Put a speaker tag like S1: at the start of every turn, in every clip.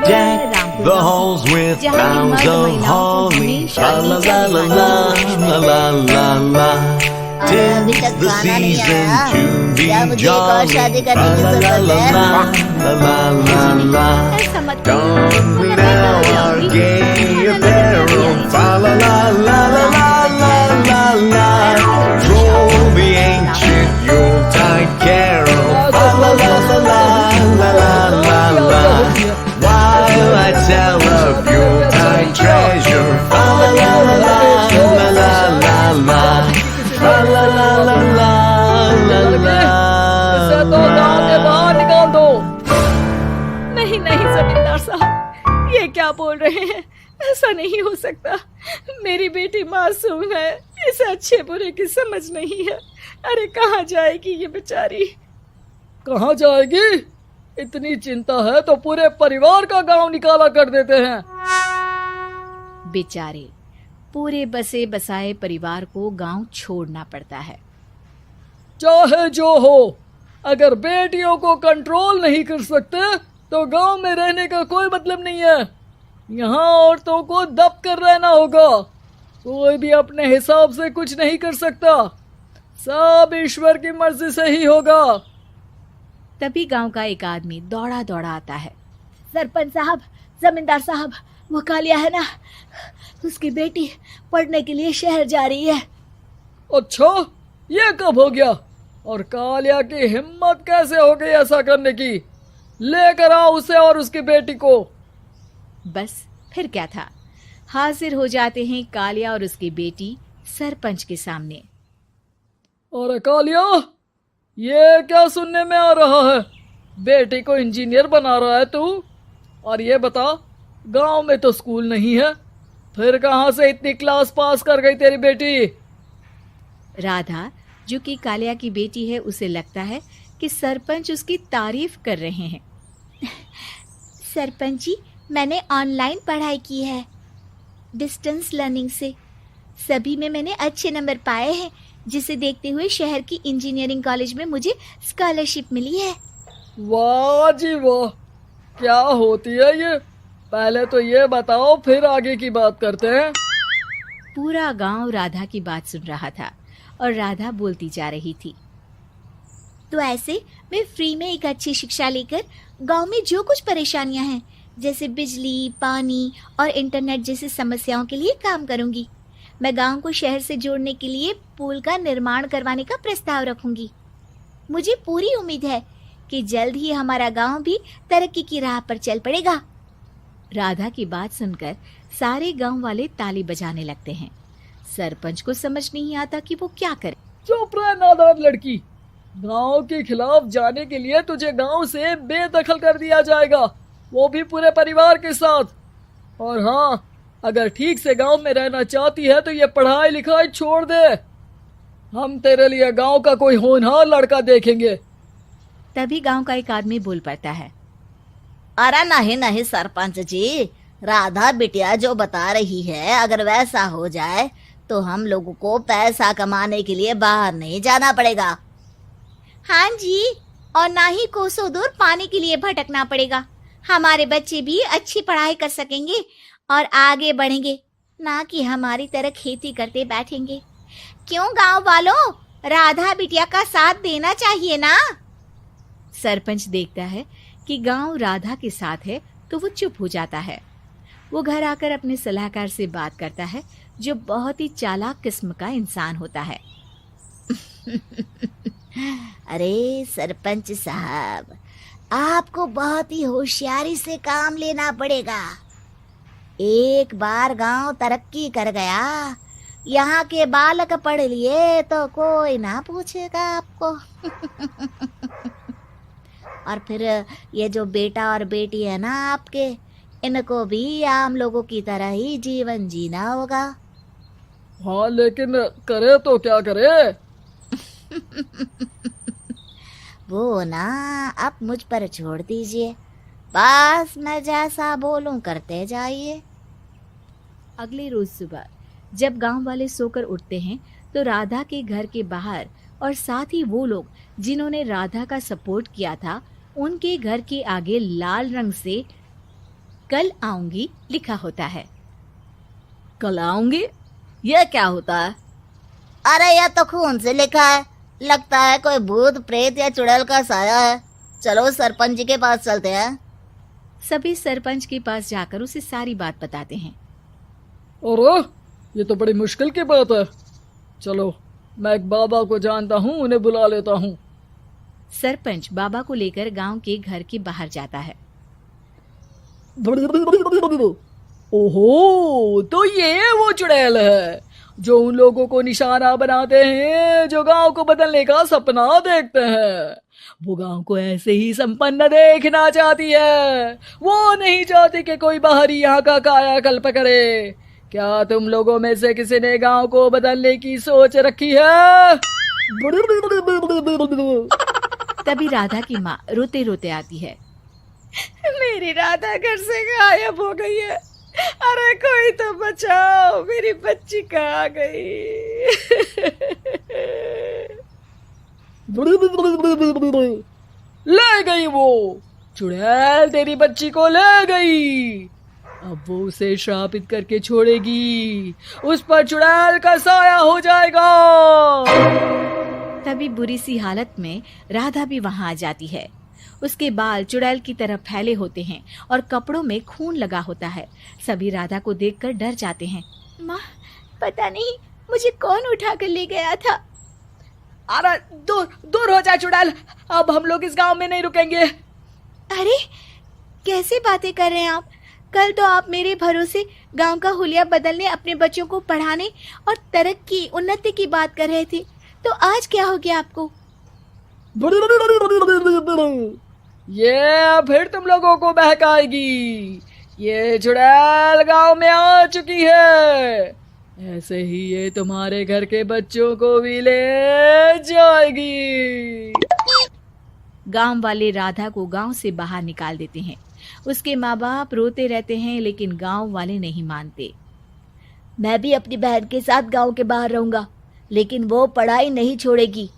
S1: Deck the halls with boughs of holly. La la la la la la la la. Tis the season to be jolly. La la la la la la la la. Don we now our gay apparel. Fa la la la la la la la la. Roll the ancient Yuletide carol. Fa la la la la la la la. While I tell of Yuletide treasure, fa la la la la la la la, fa la la la la la la.
S2: इसे तो गांव के बाहर निकाल दो। नहीं नहीं जमींदार साहब, ये क्या बोल रहे हैं? ऐसा नहीं हो सकता। मेरी बेटी मासूम है, इसे अच्छे बुरे की समझ नहीं है। अरे कहाँ जाएगी ये बेचारी? कहाँ जाएगी? इतनी चिंता है तो पूरे परिवार का गांव निकाला कर देते हैं।
S3: बेचारे पूरे बसे बसाए परिवार को गांव छोड़ना पड़ता है।
S2: चाहे जो हो, अगर बेटियों को कंट्रोल नहीं कर सकते तो गांव में रहने का कोई मतलब नहीं है। यहाँ औरतों को दब कर रहना होगा। कोई भी अपने हिसाब से कुछ नहीं कर सकता, सब ईश्वर की मर्जी से ही होगा।
S3: तभी गांव का एक आदमी दौड़ा दौड़ा आता है।
S4: सरपंच साहब, जमींदार साहब, वो कालिया है ना, उसकी बेटी पढ़ने के लिए शहर जा रही है।
S2: अच्छा, ये कब हो गया? और कालिया की हिम्मत कैसे हो गई ऐसा करने की? लेकर आओ उसे और उसकी बेटी को।
S3: बस फिर क्या था, हाजिर हो जाते हैं कालिया और उसकी बेटी सरपंच के सामने।
S2: और कालिया, ये क्या सुनने में आ रहा है? बेटी को इंजीनियर बना रहा है तू? और ये बता, गांव में तो स्कूल नहीं है, फिर कहां से इतनी क्लास पास कर गई तेरी बेटी?
S3: राधा, जो कि कालिया की बेटी है, उसे लगता है कि सरपंच उसकी तारीफ कर रहे हैं।
S4: सरपंच जी, मैंने ऑनलाइन पढ़ाई की है, डिस्टेंस लर्निंग से। सभी में मैंने अच्छे नंबर पाए हैं, जिसे देखते हुए शहर की इंजीनियरिंग कॉलेज में मुझे स्कॉलरशिप मिली है।
S2: वाह जी वाह, क्या होती है ये? पहले तो ये बताओ, फिर आगे की बात करते हैं।
S3: पूरा गांव राधा की बात सुन रहा था और राधा बोलती जा रही थी।
S4: तो ऐसे मैं फ्री में एक अच्छी शिक्षा लेकर गांव में जो कुछ परेशानियां हैं, जैसे बिजली, पानी और इंटरनेट जैसी समस्याओं के लिए काम करूंगी। मैं गांव को शहर से जोड़ने के लिए पुल का निर्माण करवाने का प्रस्ताव रखूंगी। मुझे पूरी उम्मीद है कि जल्द ही हमारा गांव भी तरक्की की राह पर चल पड़ेगा।
S3: राधा की बात सुनकर सारे गांव वाले ताली बजाने लगते हैं। सरपंच को समझ नहीं आता कि वो क्या करे।
S2: चुप रह नादान लड़की, गांव के खिलाफ जाने के लिए तुझे गांव से बेदखल कर दिया जाएगा, वो भी पूरे परिवार के साथ। और हाँ, अगर ठीक से गांव में रहना चाहती है तो ये पढ़ाई लिखाई छोड़ दे। हम तेरे लिए गांव का कोई होनहार लड़का देखेंगे।
S3: तभी गांव का एक आदमी बोल पड़ता है।
S5: अरे नहीं नहीं सरपंच जी, राधा बिटिया जो बता रही है, अगर वैसा हो जाए तो हम लोगों को पैसा कमाने के लिए बाहर नहीं जाना पड़ेगा।
S4: हाँ जी, और ना ही कोसों दूर पानी के लिए भटकना पड़ेगा। हमारे बच्चे भी अच्छी पढ़ाई कर सकेंगे और आगे बढ़ेंगे, ना कि हमारी तरह खेती करते बैठेंगे। क्यों गांव वालों, राधा बिटिया का साथ देना चाहिए ना।
S3: सरपंच देखता है कि गांव राधा के साथ है तो वो चुप हो जाता है। वो घर आकर अपने सलाहकार से बात करता है, जो बहुत ही चालाक किस्म का इंसान होता है।
S5: अरे सरपंच साहब, आपको बहुत ही होशियारी से काम लेना पड़ेगा। एक बार गांव तरक्की कर गया, यहाँ के बालक पढ़ लिए तो कोई ना पूछेगा आपको। और फिर ये जो बेटा और बेटी है ना आपके, इनको भी आम लोगों की तरह ही जीवन जीना होगा।
S2: हाँ, लेकिन करे तो क्या करे?
S5: वो ना आप मुझ पर छोड़ दीजिए, बस मैं जैसा बोलूं करते जाइए।
S3: अगले रोज सुबह जब गांव वाले सोकर उठते हैं तो राधा के घर के बाहर और साथ ही वो लोग जिन्होंने राधा का सपोर्ट किया था उनके घर के आगे लाल रंग से कल आऊंगी लिखा होता है।
S2: कल आऊंगी, यह क्या होता है?
S5: अरे यह तो खून से लिखा है, लगता है कोई भूत प्रेत या चुड़ैल का साया है। चलो सरपंच जी के पास चलते हैं।
S3: सभी सरपंच के पास जाकर उसे सारी बात बताते हैं।
S2: अरे ये तो बड़ी मुश्किल की बात है। चलो मैं एक बाबा को जानता हूँ, उन्हें बुला लेता हूँ।
S3: सरपंच बाबा को लेकर गांव के घर के बाहर जाता है।
S2: ओहो, तो ये वो चुड़ैल है जो उन लोगों को निशाना बनाते हैं जो गांव को बदलने का सपना देखते हैं। वो गांव को ऐसे ही संपन्न देखना चाहती है। वो नहीं चाहती कि कोई बाहरी यहाँ का कायाकल्प करे। क्या तुम लोगों में से किसी ने गांव को बदलने की सोच रखी है?
S3: तभी राधा की माँ रोते रोते आती है।
S2: मेरी राधा घर से गायब हो गई है। अरे कोई तो बचाओ, मेरी बच्ची कहाँ गई? ले गई वो चुड़ैल, तेरी बच्ची को ले गई। अब वो उसे श्रापित करके छोड़ेगी, उस पर चुड़ैल का साया हो जाएगा।
S3: तभी बुरी सी हालत में राधा भी वहां आ जाती है। उसके बाल चुड़ैल की तरह फैले होते हैं और कपड़ों में खून लगा होता है। सभी राधा को देखकर डर जाते हैं।
S4: माँ, पता नहीं मुझे कौन उठा कर ले गया था।
S2: अरे दूर दूर हो जा चुड़ैल, अब हम लोग इस गांव में नहीं रुकेंगे।
S4: अरे कैसी बातें कर रहे हैं आप? कल तो आप मेरे भरोसे गांव का हुलिया बदलने, अपने बच्चों को पढ़ाने और तरक्की उन्नति की बात कर रहे थे, तो आज क्या हो गया आपको?
S2: ये फिर तुम लोगों को बहकाएगी। ये चुड़ैल गांव में आ चुकी है, ऐसे ही ये तुम्हारे घर के बच्चों को भी ले जाएगी।
S3: गांव वाले राधा को गांव से बाहर निकाल देते हैं। उसके माँ बाप रोते रहते हैं लेकिन गांव वाले नहीं मानते।
S5: मैं भी अपनी बहन के साथ गांव के बाहर रहूंगा, लेकिन वो पढ़ाई नहीं छोड़ेगी।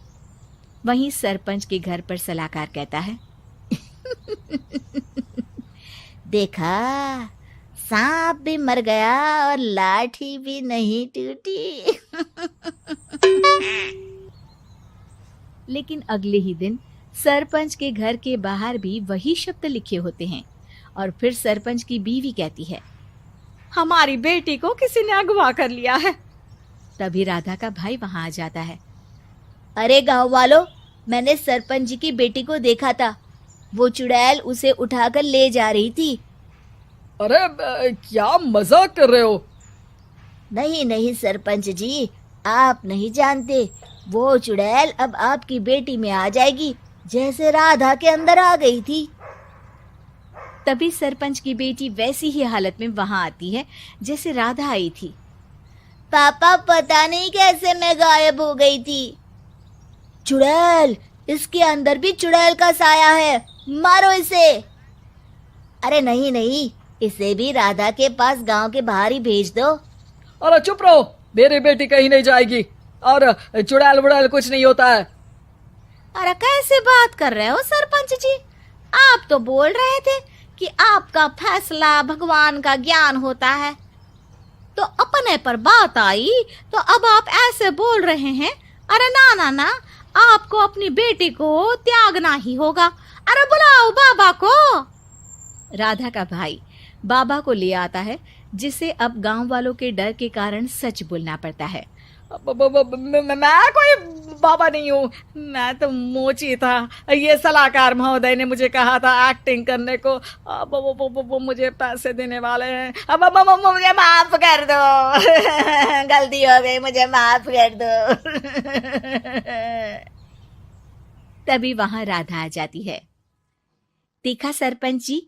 S3: वहीं सरपंच के घर पर सलाहकार कहता है।
S5: देखा, सांप भी मर गया और लाठी भी नहीं टूटी।
S3: लेकिन अगले ही दिन सरपंच के घर के बाहर भी वही शब्द लिखे होते हैं और फिर सरपंच की बीवी कहती है,
S2: हमारी बेटी को किसी ने अगवा कर लिया है।
S3: तभी राधा का भाई वहां आ जाता है।
S5: अरे गांव वालों, मैंने सरपंच जी की बेटी को देखा था। वो चुड़ैल उसे उठाकर ले जा रही थी।
S2: अरे क्या मजाक कर रहे हो?
S5: नहीं नहीं सरपंच जी, आप नहीं जानते। वो चुड़ैल अब आपकी बेटी में आ जाएगी, जैसे राधा के अंदर आ गई थी।
S3: तभी सरपंच की बेटी वैसी ही हालत में वहां आती है जैसे राधा आई थी।
S5: पापा, पता नहीं कैसे मैं गायब हो गई थी। चुड़ैल, इसके अंदर भी चुड़ैल का साया है, मारो इसे। अरे नहीं नहीं, इसे भी राधा के पास गांव के बाहर ही भेज दो।
S2: अरे चुप रहो, मेरी बेटी कहीं नहीं जाएगी और चुड़ैल वुड़ैल कुछ नहीं होता है।
S4: अरे कैसे बात कर रहे हो सरपंच जी? आप तो बोल रहे थे कि आपका फैसला भगवान का ज्ञान होता है, तो अपने पर बात आई तो अब आप ऐसे बोल रहे हैं। अरे ना ना ना, आपको अपनी बेटी को त्यागना ही होगा। अरे बुलाओ बाबा को।
S3: राधा का भाई बाबा को ले आता है, जिसे अब गांव वालों के डर के कारण सच बोलना पड़ता है।
S2: मैं कोई बाबा नहीं हूँ, मैं तो मोची था। ये सलाहकार महोदय ने मुझे कहा था एक्टिंग करने को। अब वो मुझे पैसे देने वाले हैं। अब मुझे माफ कर दो।
S5: गलती हो गई, मुझे माफ कर दो।
S3: तभी वहां राधा आ जाती है। देखा सरपंच जी,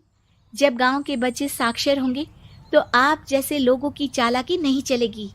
S3: जब गांव के बच्चे साक्षर होंगे तो आप जैसे लोगों की चालाकी नहीं चलेगी।